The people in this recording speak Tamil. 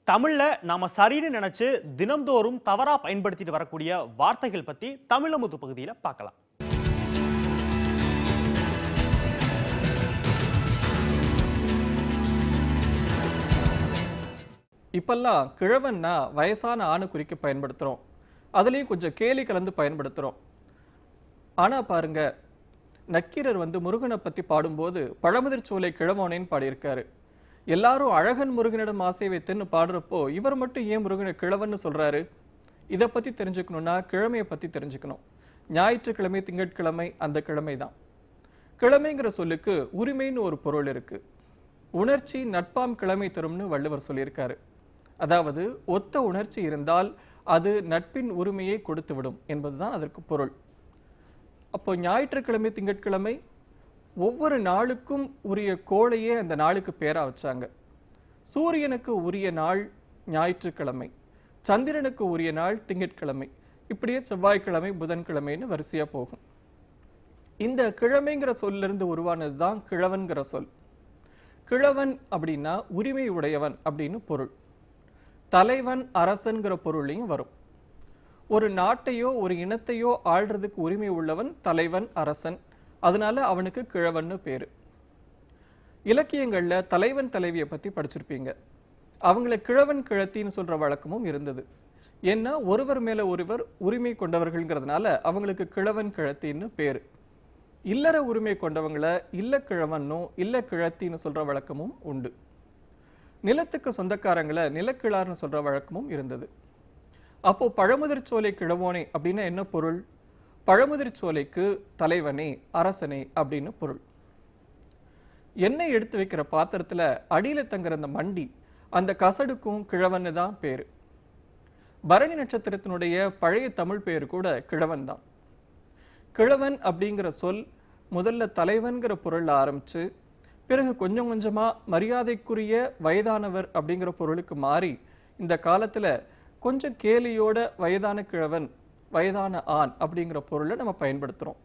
தமிழ்ல நாம சரின்னு நினைச்சு தினம்தோறும் தவறா பயன்படுத்திட்டு வரக்கூடிய வார்த்தைகள் பத்தி தமிழமுது பகுதியில பார்க்கலாம். இப்பெல்லாம் கிழவன்னா வயசான ஆணை குறிக்க பயன்படுத்துகிறோம். அதுலேயும் கொஞ்சம் கேலி கலந்து பயன்படுத்துகிறோம். ஆனால் பாருங்க, நக்கீரர் முருகனை பற்றி பாடும்போது பழமுதிர் சோலை கிழவனேன்னு பாடியிருக்காரு. எல்லாரும் அழகன் முருகனிடம் ஆசை வைத்துன்னு பாடுறப்போ இவர் மட்டும் ஏன் முருகனை கிழவன்னு சொல்கிறாரு? இதை பற்றி தெரிஞ்சுக்கணுன்னா கிழமையை பற்றி தெரிஞ்சுக்கணும். ஞாயிற்றுக்கிழமை, திங்கட்கிழமை அந்த கிழமை தான். கிழமைங்கிற சொல்லுக்கு உரிமைன்னு ஒரு பொருள் இருக்கு. உணர்ச்சி நட்பாம் கிழமை தரும்னு வள்ளுவர் சொல்லியிருக்காரு. அதாவது ஒத்த உணர்ச்சி இருந்தால் அது நட்பின் உரிமையை கொடுத்துவிடும் என்பதுதான் அதற்கு பொருள். அப்போ ஞாயிற்றுக்கிழமை, திங்கட்கிழமை ஒவ்வொரு நாளுக்கும் உரிய கோளையே அந்த நாளுக்கு பேரா வச்சாங்க. சூரியனுக்கு உரிய நாள் ஞாயிற்றுக்கிழமை, சந்திரனுக்கு உரிய நாள் திங்கட்கிழமை, இப்படியே செவ்வாய்க்கிழமை, புதன்கிழமைன்னு வரிசையா போகும். இந்த கிழமைங்கிற சொல்லிருந்து உருவானது தான் கிழவன்கிற சொல். கிழவன் அப்படின்னா உரிமை உடையவன் அப்படின்னு பொருள். தலைவன், அரசன்கிற பொருளையும் வரும். ஒரு நாட்டையோ ஒரு இனத்தையோ ஆள்றதுக்கு உரிமை உள்ளவன் தலைவன், அரசன். அதனால அவனுக்கு கிழவன்னு பேரு. இலக்கியங்கள்ல தலைவன் தலைவியை பத்தி படிச்சிருப்பீங்க. அவங்கள கிழவன் கிழத்தின்னு சொல்ற வழக்கமும் இருந்தது. ஏன்னா ஒருவர் மேல ஒருவர் உரிமை கொண்டவர்கள்ங்கிறதுனால அவங்களுக்கு கிழவன் கிழத்தின்னு பேரு. இல்லற உரிமை கொண்டவங்களை இல்ல கிழவன்னும் இல்ல கிழத்தின்னு சொல்ற வழக்கமும் உண்டு. நிலத்துக்கு சொந்தக்காரங்களை நிலக்கிழார்னு சொல்ற வழக்கமும் இருந்தது. அப்போ பழமுதிர் சோலை கிழவோனே அப்படின்னா என்ன பொருள்? பழமுதிர் சோலைக்கு தலைவனே, அரசனே அப்படின்னு பொருள். எண்ணெய் எடுத்து வைக்கிற பாத்திரத்துல அடியில தங்குற அந்த மண்டி, அந்த கசடுக்கும் கிழவன்னு தான் பேரு. பரணி நட்சத்திரத்தினுடைய பழைய தமிழ் பேரு கூட கிழவன் தான். கிழவன் அப்படிங்கிற சொல் முதல்ல தலைவன்கிற பொருள்ல ஆரம்பிச்சு பிறகு கொஞ்சம் கொஞ்சமா மரியாதைக்குரிய வயதானவர் அப்படிங்கிற பொருளுக்கு மாறி இந்த காலத்துல கொஞ்சம் கேலியோட வயதான கிழவன், வயதான ஆண் அப்படிங்கிற பொருளை நம்ம பயன்படுத்துறோம்.